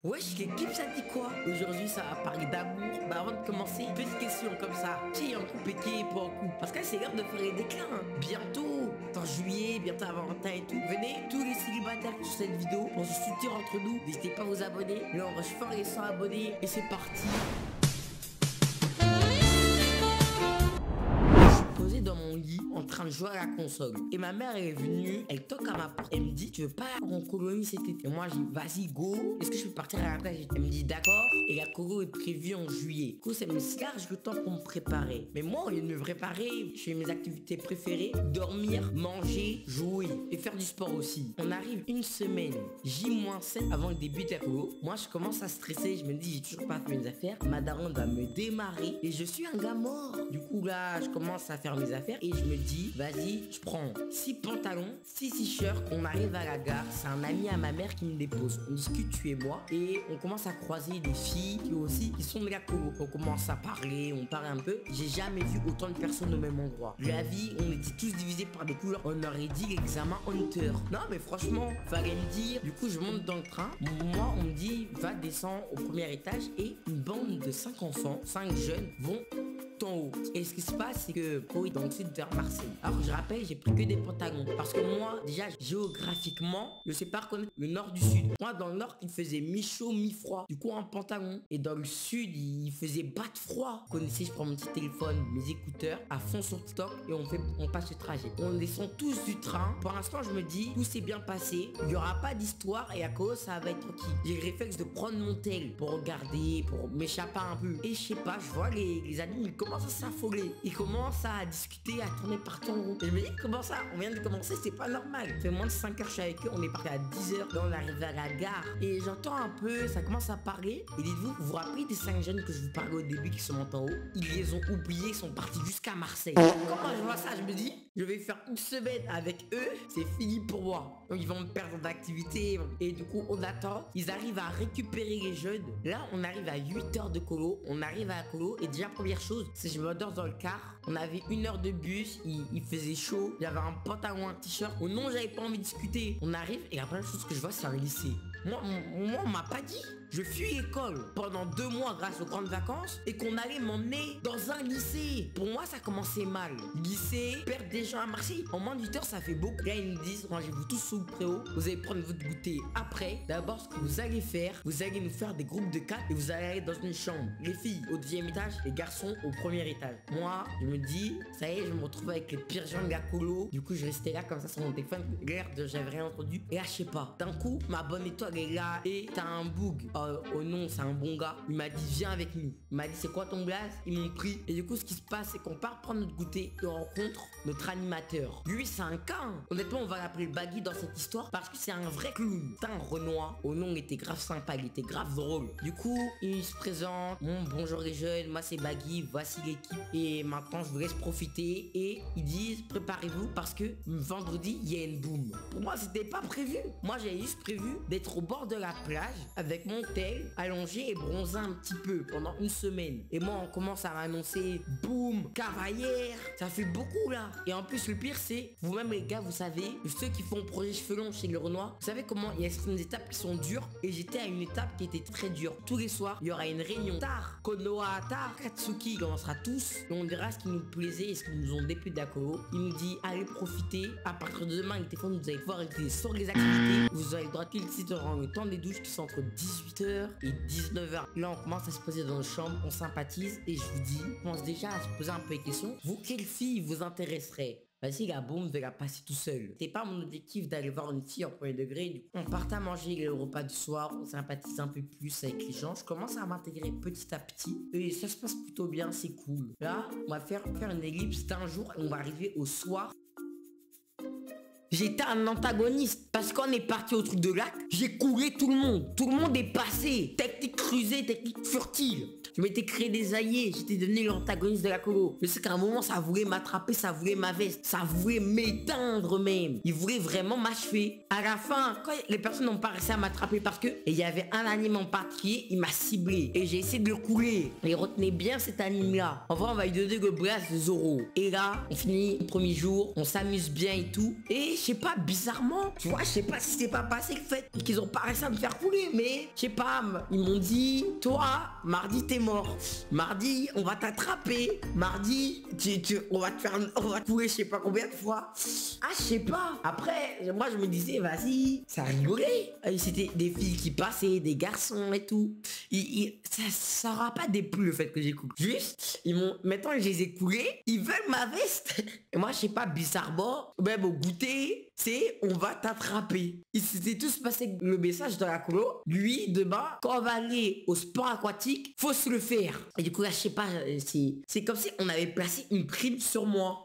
Wesh l'équipe, ça dit quoi? Aujourd'hui ça va parler d'amour. Bah avant de commencer, petite question comme ça. Qui est en couple et qui est pas en couple? Parce que là c'est l'heure de faire les déclins. Bientôt, en juillet, bientôt à Valentin et tout. Venez, tous les célibataires sur cette vidéo, pour se soutenir entre nous. N'hésitez pas à vous abonner. Là on rush fort les 100 abonnés. Et c'est parti. Posé dans mon lit en train de jouer à la console et ma mère est venue, elle toque à ma porte, elle me dit tu veux pas en colonie cet été? Et moi j'ai dit vas-y go, est-ce que je peux partir à la plage? Elle me dit d'accord, et la colo est prévue en juillet. Du coup ça me large le temps pour me préparer, mais moi au lieu de me préparer, je fais mes activités préférées: dormir, manger, jouer et faire du sport aussi. On arrive une semaine J-7 avant le début de la colo. Moi je commence à stresser, je me dis j'ai toujours pas fait mes affaires, ma daronne va me démarrer et je suis un gars mort. Du coup là je commence à faire mes affaires et je me dis vas-y, je prends 6 pantalons, 6 t-shirts. On arrive à la gare, c'est un ami à ma mère qui me dépose, on discute tu et moi et on commence à croiser des filles qui sont de la colo. On commence à parler, on parle un peu. J'ai jamais vu autant de personnes au même endroit. La vie, on était tous divisés par des couleurs. On aurait dit l'examen Hunter. Non mais franchement, fallait me dire. Du coup je monte dans le train, moi on me dit va descendre au premier étage et une bande de 5 enfants, 5 jeunes vont en haut. Et ce qui se passe, c'est que oui, dans le sud vers Marseille. Alors je rappelle, j'ai pris que des pantalons parce que moi, déjà géographiquement, je sais pas reconnaître le nord du sud. Moi, dans le nord, il faisait mi-chaud, mi-froid. Du coup, en pantalon. Et dans le sud, il faisait battre froid. Vous connaissez, je prends mon petit téléphone, mes écouteurs, à fond sur TikTok et on passe le trajet. On descend tous du train. Pour l'instant, je me dis, tout s'est bien passé. Il n'y aura pas d'histoire et à cause, ça va être tranquille. J'ai le réflexe de prendre mon tel pour regarder, pour m'échapper un peu. Et je sais pas, je vois les amis, ils commencent à s'affoler. Ils commencent à discuter, à tourner partout en rond. Et je me dis comment ça? On vient de commencer, c'est pas normal. Ça fait moins de 5 heures, je suis avec eux, on est parti à 10 heures. Là on arrive à la gare. Et j'entends un peu, ça commence à parler. Et dites-vous, vous vous rappelez des 5 jeunes que je vous parlais au début qui sont montés en haut? Ils les ont oubliés, ils sont partis jusqu'à Marseille. Comment je vois ça? Je me dis, je vais faire une semaine avec eux, c'est fini pour moi. Donc ils vont me perdre d'activité. Et du coup on attend, ils arrivent à récupérer les jeunes. Là on arrive à 8 heures de colo. On arrive à la colo et déjà première chose, c'est je me dors dans le car. On avait 1 heure de bus, il faisait chaud, j'avais un pantalon, un t-shirt. Oh non, j'avais pas envie de discuter. On arrive et la première chose que je vois, c'est un lycée. Moi on m'a pas dit. Je fuis l'école pendant 2 mois grâce aux grandes vacances et qu'on allait m'emmener dans un lycée. Pour moi, ça commençait mal. Lycée, perdre des gens à Marseille. En moins de 8 heures, ça fait beaucoup. Là, ils me disent, rangez-vous tous sous le préau. Vous allez prendre votre goûter après. D'abord, ce que vous allez faire, vous allez nous faire des groupes de 4 et vous allez aller dans une chambre. Les filles au 2e étage, les garçons au 1er étage. Moi, je me dis, ça y est, je me retrouve avec les pires gens de la colo. Du coup, je restais là comme ça sur mon téléphone. L'air de j'avais rien entendu. Et là, je sais pas. D'un coup, ma bonne étoile est là et t'as un bug. Oh non, c'est un bon gars. Il m'a dit viens avec nous. Il m'a dit c'est quoi ton blaze? Ils m'ont pris. Et du coup ce qui se passe c'est qu'on part prendre notre goûter et on rencontre notre animateur. Lui c'est un cas. Honnêtement on va l'appeler Baggy dans cette histoire parce que c'est un vrai clown. C'est un Renoir. Au nom il était grave sympa, il était grave drôle. Du coup il se présente. Bonjour les jeunes, moi c'est Baggy, voici l'équipe. Et maintenant je vous laisse profiter. Et ils disent préparez-vous parce que vendredi il y a une boom. Pour moi c'était pas prévu. Moi j'avais juste prévu d'être au bord de la plage avec mon tel allongé et bronzé un petit peu pendant une semaine. Et moi on commence à m'annoncer boum, cavalière, ça fait beaucoup là. Et en plus le pire c'est, vous-même les gars vous savez, ceux qui font projet cheveux longs chez le Renoir, vous savez comment il y a certaines étapes qui sont dures. Et j'étais à une étape qui était très dure. Tous les soirs il y aura une réunion tard, Konoha tard, Katsuki, il commencera tous et on dira ce qui nous plaisait et ce qui nous ont déplu d'accord. Il nous dit allez profiter, à partir de demain le téléphone vous allez pouvoir utiliser sur les activités. Vous aurez le droit de durant le temps des douches qui sont entre 18h et 19h. Là on commence à se poser dans nos chambres, on sympathise et je vous dis, on commence déjà à se poser un peu les questions. Vous, quelle fille vous intéresserait? Vas-y la bombe de la passer tout seul. C'était pas mon objectif d'aller voir une fille en 1er degré. Du coup, on part à manger le repas du soir, on sympathise un peu plus avec les gens. Je commence à m'intégrer petit à petit et ça se passe plutôt bien, c'est cool. Là, on va faire une ellipse d'un jour et on va arriver au soir. J'étais un antagoniste parce qu'on est parti au truc de lac, j'ai coulé tout le monde. Tout le monde est passé. Technique rusée, technique furtive. Je m'étais créé des alliés. J'étais devenu l'antagoniste de la colo. Je sais qu'à un moment, ça voulait m'attraper, ça voulait ma veste. Ça voulait m'éteindre même. Il voulait vraiment m'achever. À la fin, quand les personnes n'ont pas réussi à m'attraper parce que il y avait un anime en particulier, il m'a ciblé. Et j'ai essayé de le couler. Et retenez bien cet anime-là. En vrai, on va lui donner le blast de Zoro. Et là, on finit le premier jour. On s'amuse bien et tout. Et je sais pas, bizarrement, tu vois, je sais pas si c'est pas passé le fait qu'ils ont pas réussi à me faire couler. Mais je sais pas, ils m'ont dit, toi, mardi, t'es mort. Mardi, on va t'attraper. Mardi, on va te couler je sais pas combien de fois. Ah, je sais pas. Après, moi, je me disais, vas-y, ça rigolait. C'était des filles qui passaient, des garçons et tout. Ça aura pas déplu le fait que j'ai coulé. Juste, maintenant que je les ai coulés, ils veulent ma veste. Et moi, je sais pas, bizarrement, même au goûter, c'est on va t'attraper. Ils s'étaient tous passé le message dans la colo. Lui, demain, quand on va aller au sport aquatique, faut se le faire. Et du coup, là, je sais pas, c'est comme si on avait placé une prime sur moi.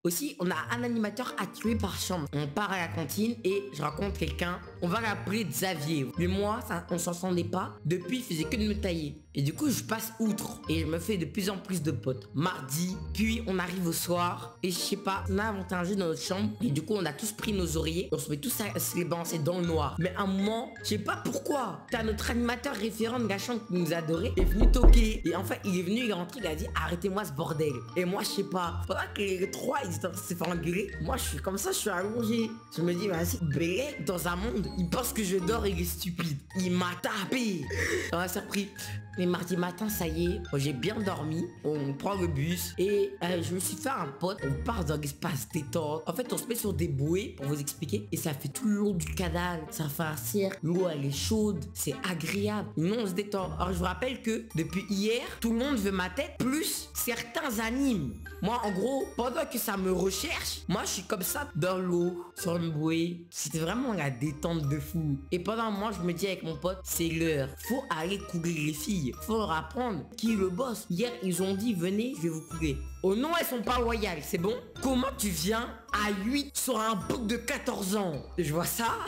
Aussi, on a un animateur à tuer par chambre. On part à la cantine et je rencontre quelqu'un. On va l'appeler Xavier. Mais moi, on s'entendait pas. Depuis, il faisait que de me tailler. Et du coup, je passe outre. Et je me fais de plus en plus de potes. Mardi, puis on arrive au soir. Et je sais pas, on a inventé un jeu dans notre chambre. Et du coup, on a tous pris nos oreillers. On se met tous à se les balancer dans le noir. Mais à un moment, je sais pas pourquoi. T'as notre animateur référent de la chambre qui nous adorait. Il est venu toquer. Et en fait, il est venu, il est rentré, il a dit arrêtez-moi ce bordel. Et moi, je sais pas. Pendant que les trois, ils étaient en train de se faire engueuler. Moi, je suis comme ça, je suis allongé. Je me dis, vas-y, Bélec, dans un monde, il pense que je dors et il est stupide. Il m'a tapé. Ça m'a surpris. Mais mardi matin, ça y est, j'ai bien dormi. On prend le bus et je me suis fait un pote. On part dans l'espace détente. En fait, on se met sur des bouées pour vous expliquer. Et ça fait tout le long du canal. Ça fait un cercle. L'eau, elle est chaude. C'est agréable. Nous, on se détend. Alors, je vous rappelle que depuis hier, tout le monde veut ma tête. Plus certains animes. Moi, en gros, pendant que ça me recherche, moi, je suis comme ça dans l'eau, sur une bouée. C'était vraiment la détente de fou. Et pendant un moment, je me dis avec mon pote, c'est l'heure. Faut aller couler les filles. Faut leur apprendre qui est le boss. Hier, ils ont dit, venez, je vais vous couler. Oh non, elles sont pas loyales, c'est bon? Comment tu viens à 8 sur un bouc de 14 ans? Je vois ça.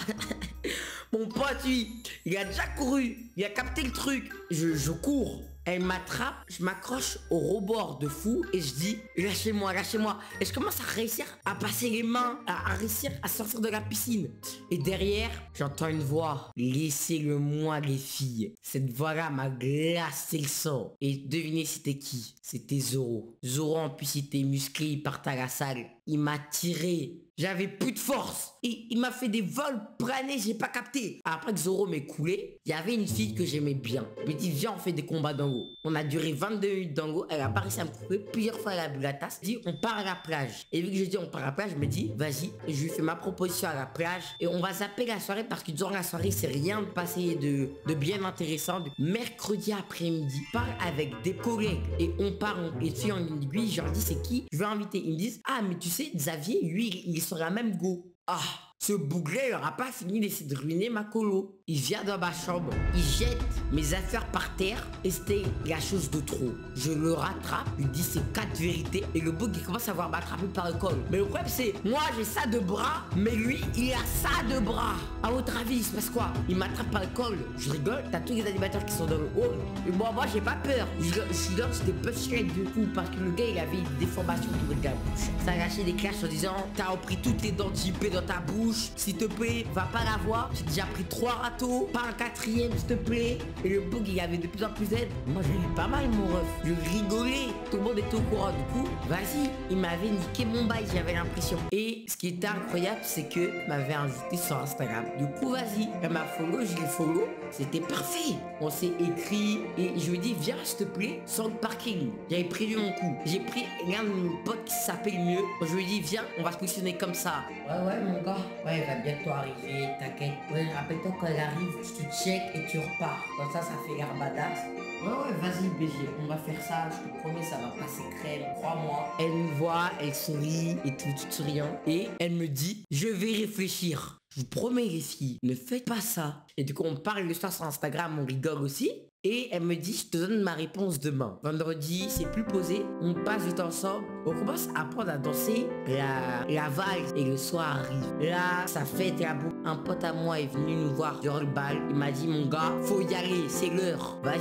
Mon pote, lui, il a déjà couru. Il a capté le truc. Je cours. Elle m'attrape, je m'accroche au rebord de fou et je dis lâchez-moi, lâchez-moi. Et je commence à réussir à passer les mains, à réussir à sortir de la piscine. Et derrière, j'entends une voix. Laissez-le-moi les filles. Cette voix-là m'a glacé le sang. Et devinez c'était qui? C'était Zoro. Zoro en plus il était musclé, il partait à la salle. Il m'a tiré. J'avais plus de force. Et il m'a fait des vols planés, j'ai pas capté. Après que Zoro m'ait coulé, il y avait une fille que j'aimais bien. Je me dis, viens, on fait des combats dans l'eau. On a duré 22 minutes dans l'eau. Elle a pas réussi à me couper. Plusieurs fois, elle a bu la tasse. Elle dit, on part à la plage. Et vu que je dis, on part à la plage, je me dis, vas-y. Et je lui fais ma proposition à la plage. Et on va zapper la soirée parce que durant la soirée, c'est rien de passé de bien intéressant. Mercredi après-midi, je parle avec des collègues. Et on part, et puis on me dit, je leur dis, c'est qui? Je vais inviter. Ils me disent, ah, mais tu sais, Xavier, lui, il est sur la même go. Ah, ce bouclet, il n'aura pas fini d'essayer de ruiner ma colo. Il vient dans ma chambre, il jette mes affaires par terre et c'était la chose de trop. Je le rattrape, il dit c'est 4 vérités et le bouc il commence à voir m'attraper par le col. Mais le problème c'est, moi j'ai ça de bras, mais lui il a ça de bras. À votre avis, il se passe quoi? Il m'attrape par le col, je rigole, t'as tous les animateurs qui sont dans le haut. Et moi j'ai pas peur. Je suis dans c'était punchline de fou parce que le gars il avait une déformation au niveau de la bouche. Ça a lâché des clashs en disant t'as repris toutes les dents typées dans ta bouche, s'il te plaît, va pas la voir. J'ai déjà pris 3 râteaux, pas un 4e s'il te plaît. Et le bug il avait de plus en plus d'aide. Moi j'ai eu pas mal mon ref. Je rigolais, tout le monde était au courant. Du coup, vas-y, il m'avait niqué mon bail, j'avais l'impression. Et ce qui était incroyable, c'est que m'avait invité sur Instagram. Du coup, vas-y, elle m'a follow, je l'ai follow. C'était parfait. On s'est écrit et je lui ai dit, viens s'il te plaît, sur le parking. J'avais prévu mon coup. J'ai pris l'un de mes potes qui s'appelle mieux. Je lui ai dit, viens, on va se positionner comme ça. Ouais, mon gars. Ouais, elle va bientôt arriver, t'inquiète. Ouais, rappelle-toi quand elle arrive, je te check et tu repars. Comme ça fait l'air badass. Ouais, vas-y, BG, on va faire ça. Je te promets, ça va passer crème. Crois-moi. Elle me voit, elle sourit et tout souriant. Et elle me dit, je vais réfléchir. Je vous promets les filles, ne faites pas ça. Et du coup, on parle de ça sur Instagram, on rigole aussi. Et elle me dit, je te donne ma réponse demain. Vendredi, c'est plus posé. On passe du temps ensemble. On commence à apprendre à danser la valse. Et le soir arrive. Là, ça fête la boucle. un pote à moi est venu nous voir durant le bal. Il m'a dit, mon gars, faut y aller, c'est l'heure. Vas-y,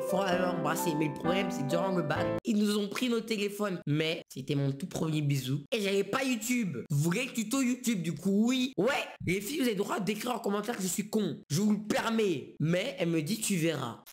faut aller embrasser. Mais le problème, c'est que durant le bal, ils nous ont pris nos téléphones. Mais c'était mon tout premier bisou. Et j'avais pas YouTube. Vous voulez le tuto YouTube, du coup, oui. Ouais, les filles, vous avez le droit d'écrire en commentaire que je suis con. Je vous le permets. Mais elle me dit, tu verras.